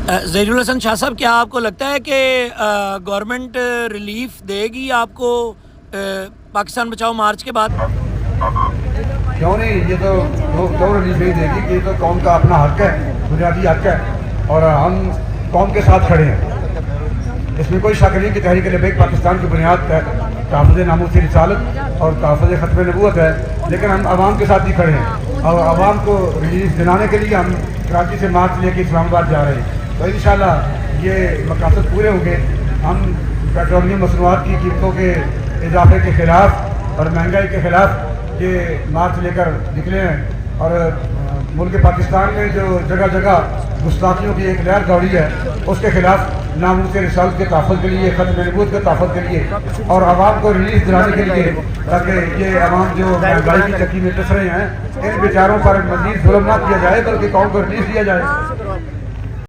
ظہیر الحسن شاہ صاحب، کیا آپ کو لگتا ہے کہ گورنمنٹ ریلیف دے گی آپ کو پاکستان بچاؤ مارچ کے بعد؟ کیوں نہیں، یہ تو کیوں ریلیف نہیں دے گی کہ یہ تو قوم کا اپنا حق ہے، بنیادی حق ہے، اور ہم قوم کے ساتھ کھڑے ہیں۔ اس میں کوئی شک نہیں کہ تحریک لبیک پاکستان کی بنیاد ہے، تحفظ ناموس رسالت اور تحفظ ختم نبوت ہے، لیکن ہم عوام کے ساتھ ہی کھڑے ہیں، اور عوام کو ریلیف دلانے کے لیے ہم کراچی سے مارچ لے کے اسلام آباد جا رہے ہیں۔ تو انشاءاللہ یہ مقاصد پورے ہوں گے۔ ہم پیٹرولیم مصنوعات کی قیمتوں کے اضافے کے خلاف اور مہنگائی کے خلاف یہ مارچ لے کر نکلے ہیں، اور ملک پاکستان میں جو جگہ جگہ گستاخیوں کی ایک لہر دوڑی ہے، اس کے خلاف ناموس رسالت کے تحفظ کے لیے، ختم نبوت کے تحفظ کے لیے، اور عوام کو ریلیف دلانے کے لیے، تاکہ یہ عوام جو مہنگائی کی چکی میں پس رہے ہیں، ان بیچاروں پر مزید ظلم نہ کیا جائے بلکہ قوم کو ریلیف دیا جائے۔